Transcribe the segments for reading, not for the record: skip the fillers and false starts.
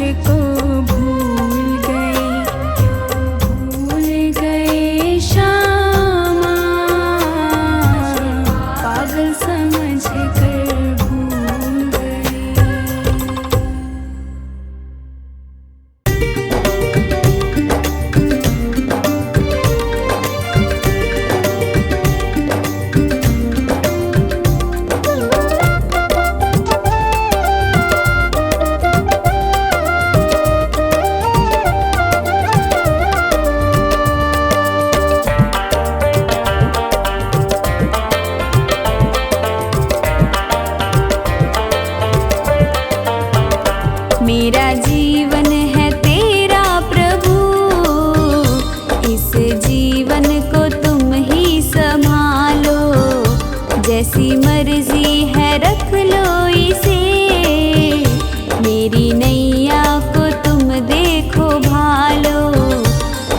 मुझको भूल गए, भूल गए श्यामा, पागल समझ कर भूल गए। मेरा जीवन है तेरा प्रभु, इस जीवन को तुम ही संभालो, जैसी मर्जी है रख लो इसे, मेरी नैया को तुम देखो भालो।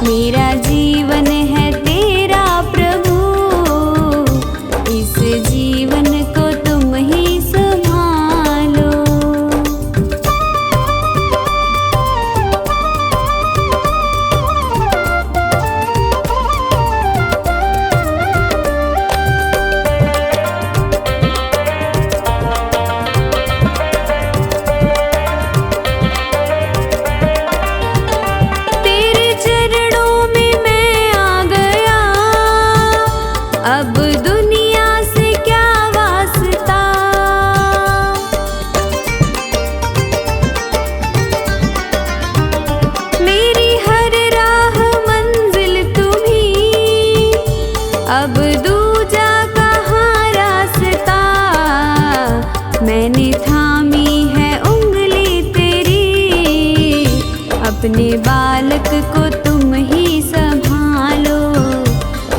मेरा जीवन है तेरा प्रभु, इस जीवन को तुम ही संभालो। तेरे चरणों में मैं आ गया, अब दुनिया से क्या वास्ता। मेरी हर राह मंजिल तुम्ही, अब दूजा कहाँ रास्ता। मैंने थामी है उंगली तेरी, अपने बालक को तुम ही संभालो।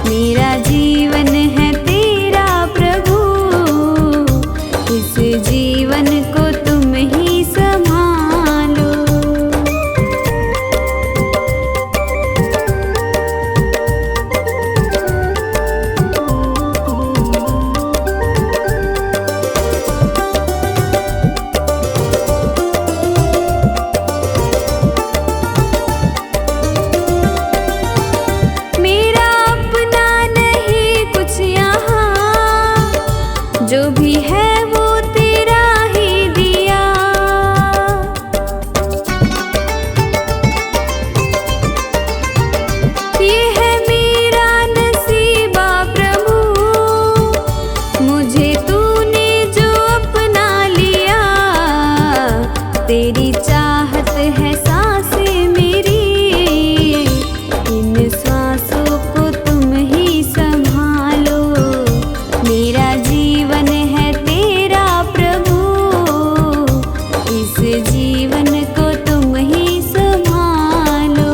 मेरा जीवन है तेरा प्रभु, इस जीवन को तुम ही संभालो। मेरा अपना नहीं कुछ यहाँ, जो भी है वो तेरा ही दिया। ये है मेरा नसीबा प्रभु, मुझे तूने जो अपना लिया। तेरी चाहत है सांसें मेरी, इन सांसों को तुम ही संभालो। मेरा जीवन है तेरा प्रभु, इस जीवन को तुम ही संभालो।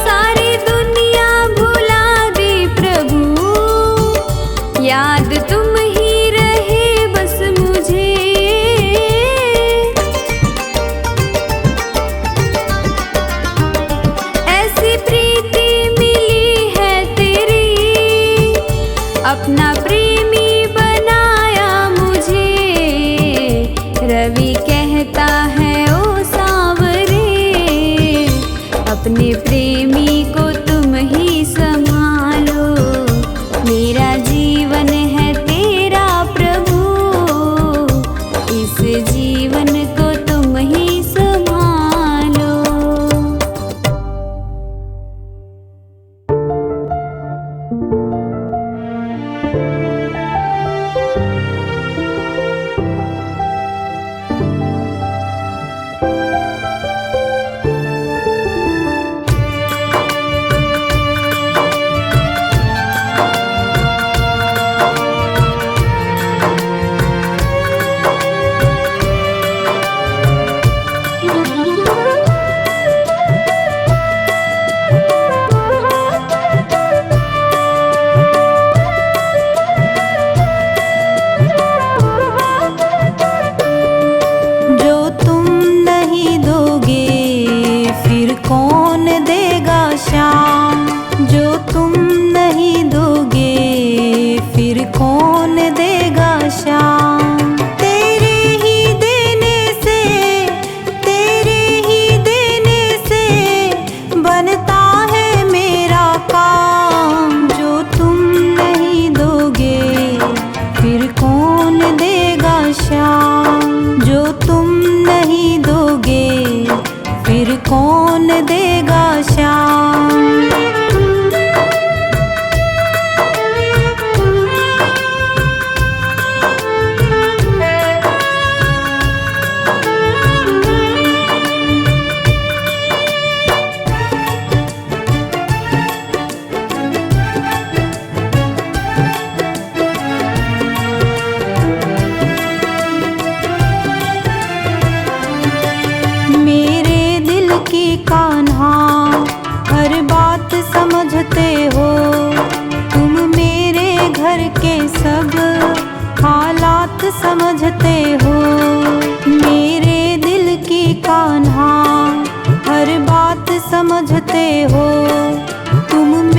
सारी दुनिया भुला दी प्रभु, याद तुम ही रहे बस मुझे। ऐसी प्रीति मिली है तेरी, अपना प्रेमी बनाया मुझे। रवि कहता है ओ सांवरे, अपने प्रेमी को तुम ही संभालो। मेरा जीवन है तेरा प्रभु, इस जीवन को तुम ही संभालो।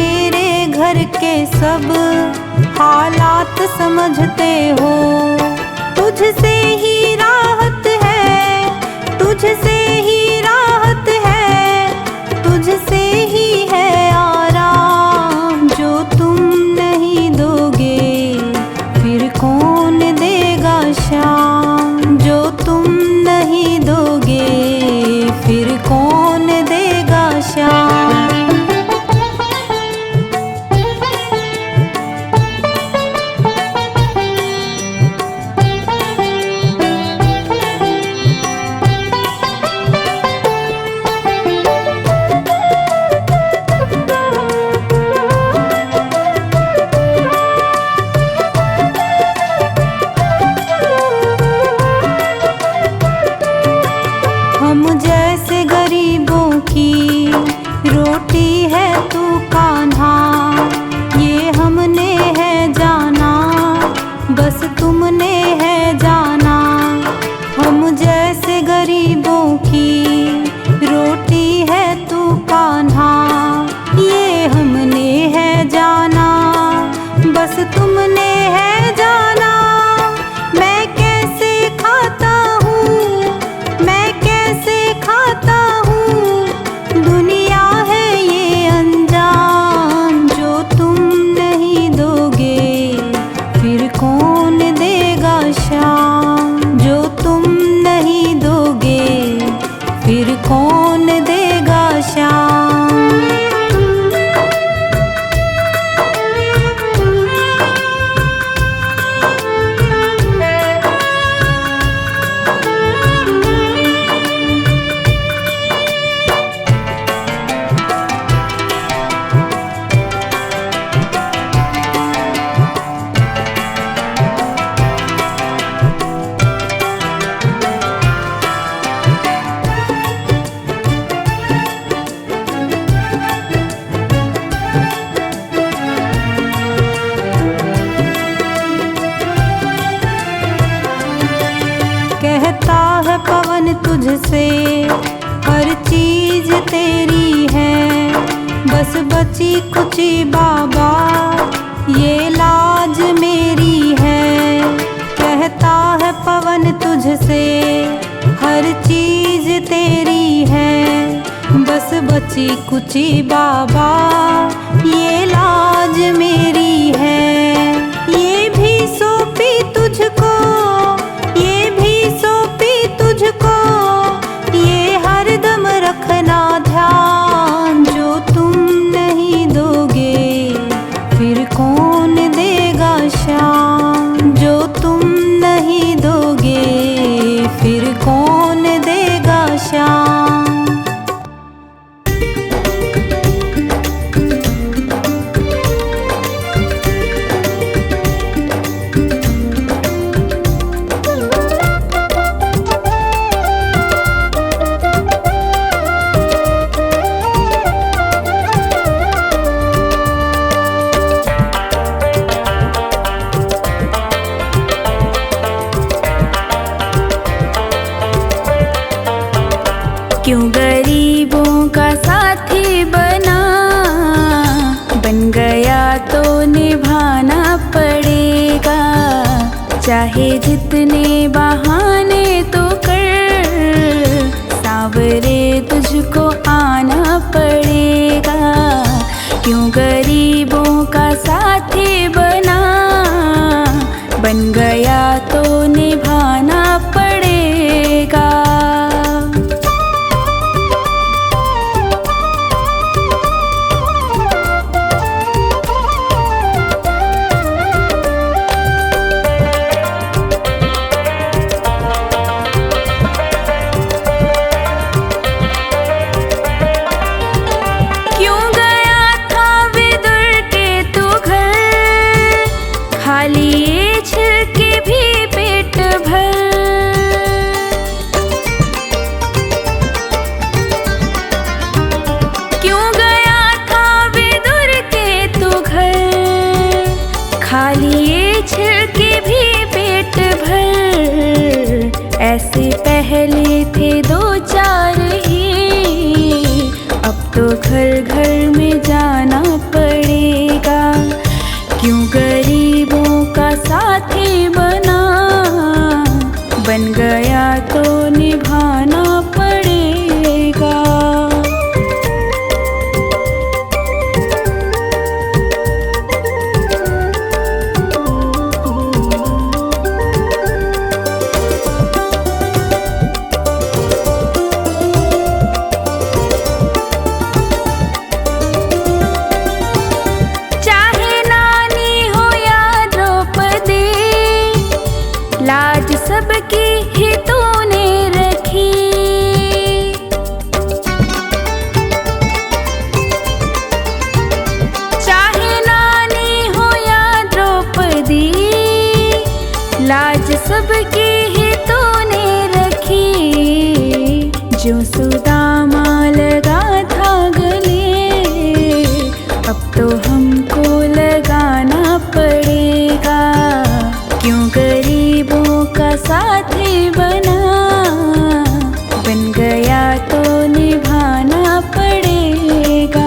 मेरे घर के सब हालात समझते हो। तुझसे ही राहत है, तुझसे ही राहत है, तुझसे ही है आराम। जो तुम नहीं दोगे फिर कौन देगा शाम। जो तुम नहीं दोगे फिर कौन देगा शाम। हम जैसे गरीबों की रोटी है तू कान्हा, ये हमने है जाना, बस तुमने है जाना। हम जैसे गरीबों की रोटी है तू कान्हा, ये हमने है जाना, बस तुमने है जाना। मैं कैसे खाता हूँ, मैं कैसे खाता हूँ, दुनिया है ये अनजान। जो तुम नहीं दोगे फिर कौन देगा शाम। जो तुम नहीं दोगे फिर कौन देगा शाम। कहता है पवन तुझसे हर चीज तेरी है, बस बची कुची बाबा ये लाज मेरी है। कहता है पवन तुझसे हर चीज तेरी है, बस बची कुची बाबा ये लाज मेरी है। ये भी सौंपी तुझको, ये भी सौंपी तुझको, ये हरदम रखना ध्यान। जो तुम नहीं दोगे फिर कौन देगा शाम। जो तुम नहीं दोगे फिर कौन देगा शाम। क्यों गरीबों का साथी बना, बन गया तो निभाना पड़ेगा। चाहे जितने बहाने तो कर, सांवरे तुझको आना पड़ेगा। क्यों गरीबों का साथी बना, बन गया तो निभाना पड़ेगा। ऐसे पहले थे दो चार ही, अब तो घर घर में जाना पड़े। सबकी ही तूने रखी, जो सुदामा लगा था गले, अब तो हमको लगाना पड़ेगा। क्यों गरीबों का साथी बना, बन गया तो निभाना पड़ेगा।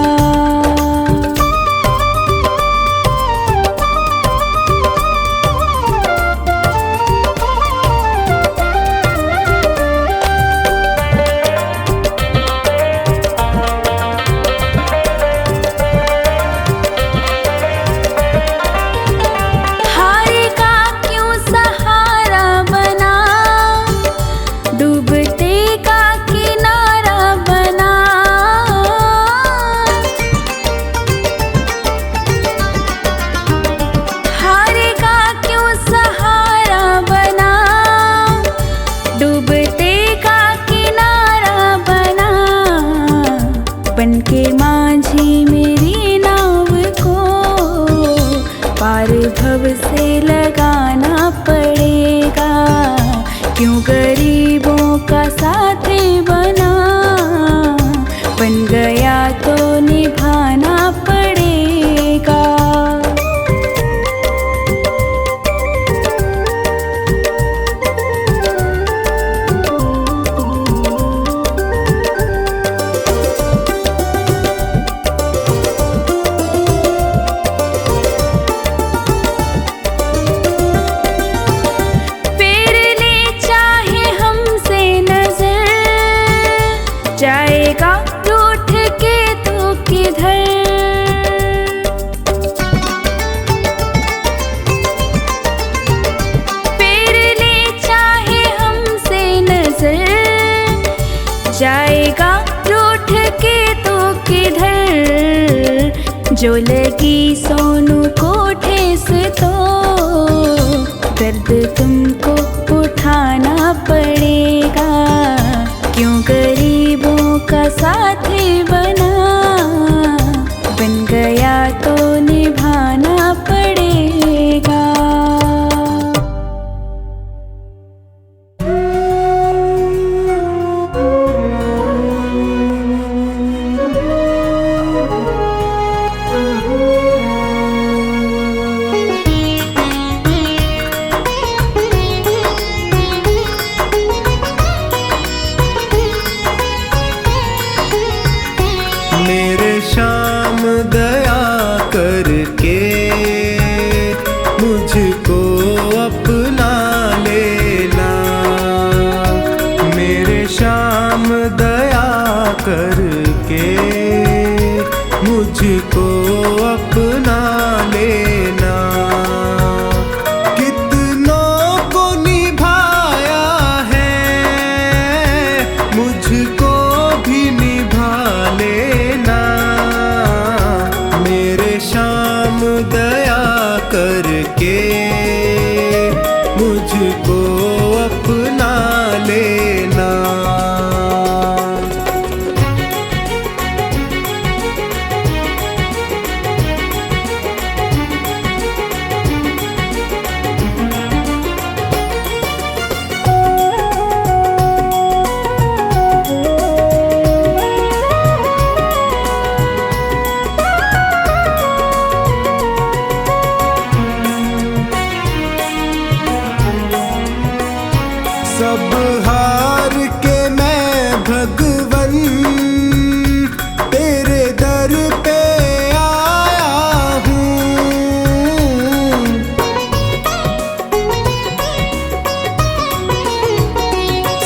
हारे का क्यों सहारा बना, डूबते का किनारा बना। हारे का क्यों सहारा बना, डूबते का किनारा बना। बनके माझी मेरी नाव को पार भव से लगाना पड़ेगा। क्यों गरीबों का साथी बना, बन गया तो निभाना पड़ेगा। फेर ले चाहे हमसे नजर, जाएगा रूठ के तो किधर। फेर ले चाहे हमसे नजर, जाएगा रूठ के तो किधर। जो लगी सोनू को ठेस तो दर्द तुमको उठाना पड़ेगा। क्यों गरीबों का साथी बना, बन गया तो निभाना पड़ेगा। मेरे श्याम दया करके मुझको अपना लेना। मेरे श्याम दया करके मुझको अपना लेना। कितनों को निभाया है, मुझको भी निभा लेना। मेरे श्याम दया करके मुझको अपना लेना। सब हार के मैं भगवन तेरे दर पे आया हूँ।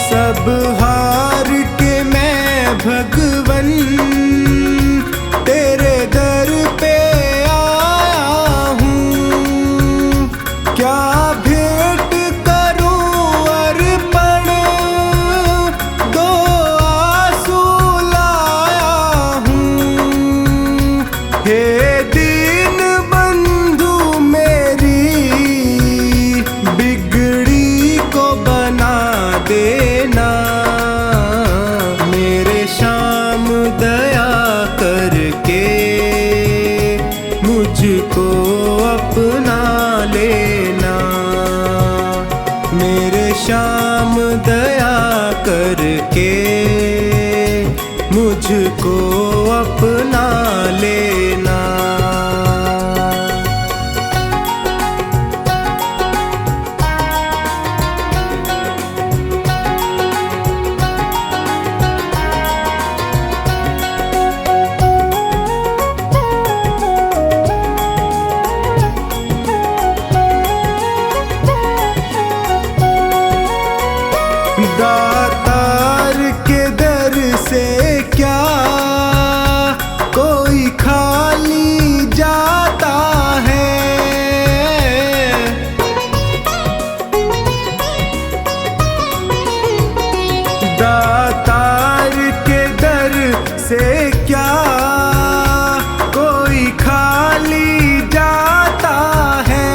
सब हार के मैं भगवन तेरे दर पे आया हूँ। क्या भेंट करूं अर्पण, दो आंसू लाया हूँ। हे दीन बंधु मेरी बिगड़ी को बना देना। मेरे श्याम दया करके मुझको अपना लेना। श्याम दया करके मुझको अपना लेना। दातार के दर से क्या कोई खाली जाता है, दातार के दर से क्या कोई खाली जाता है,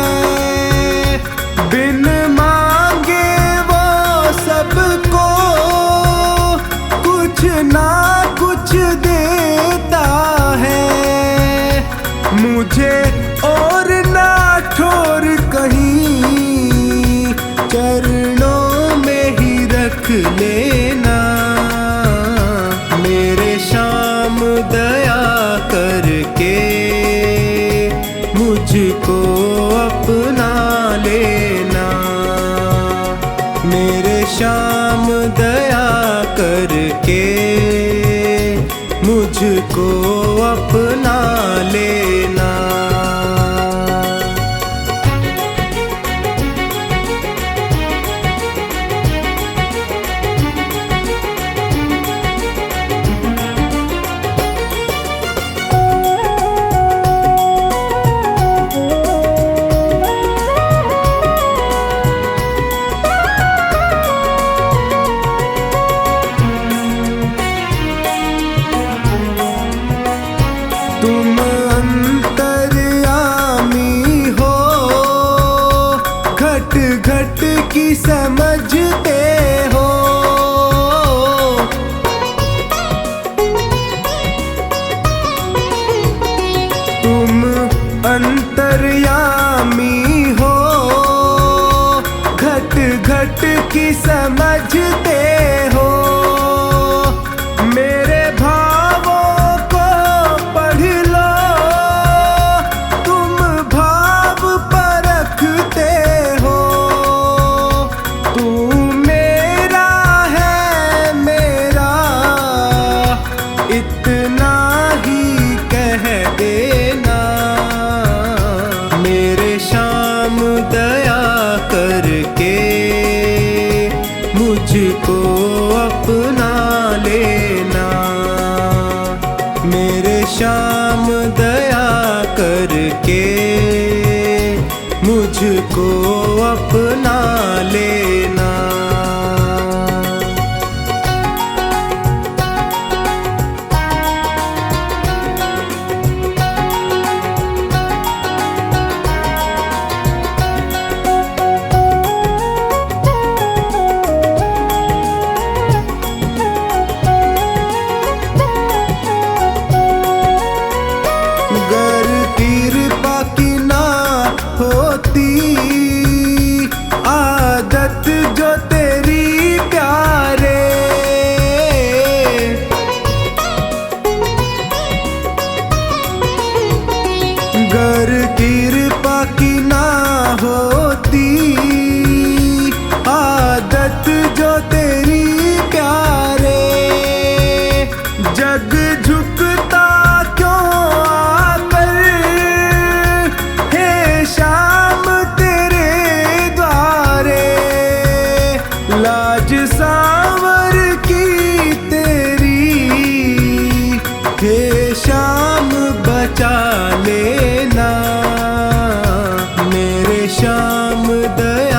बिन मांगे वो सबको कुछ ना कुछ देता है। मुझे और ना छोड़ कहीं चरणों में ही रख लेना। मेरे श्याम दया करके मुझको अपना लेना। मेरे श्याम दया करके मुझको अपना लेना। तुम अंतर्यामी हो, घट घट की समझते हो। तुम अंतर्यामी हो, घट घट की समझते हो। मेरे भावों को पढ़ लो, तुम भाव परखते हो। तू मेरा है मेरा इतना ही कह देना। मेरे श्याम दया करके मुझको अपना लेना। मेरे श्याम दया करके मुझको अपना लेना। गर कृपा की ना होती आदत जो तेरी प्यारे, गर कृपा की ना होती आदत जो तेरी प्यारे, जग झुकता क्यों आकर हे श्याम तेरे द्वारे। लाज सांवर की तेरी हे श्याम बचा लेना। मेरे श्याम दया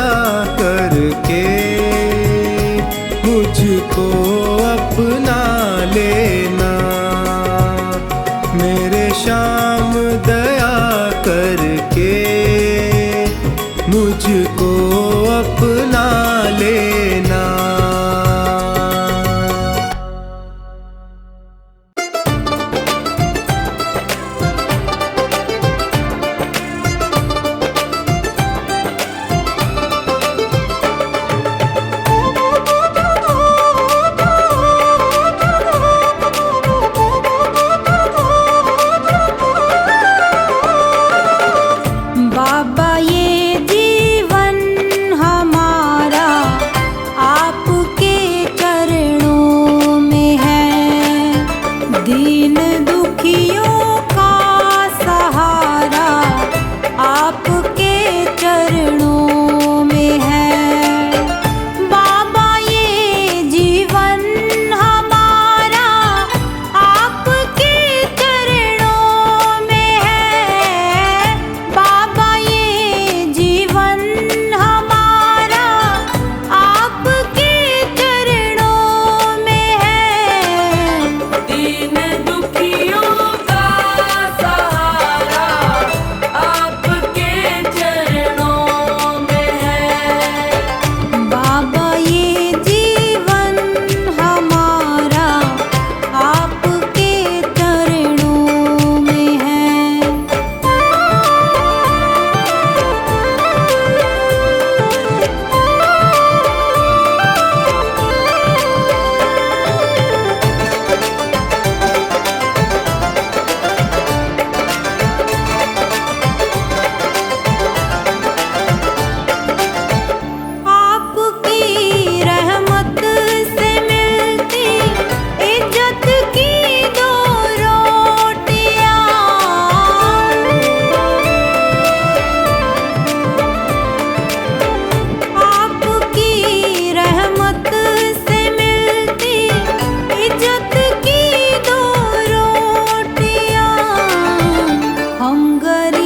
करे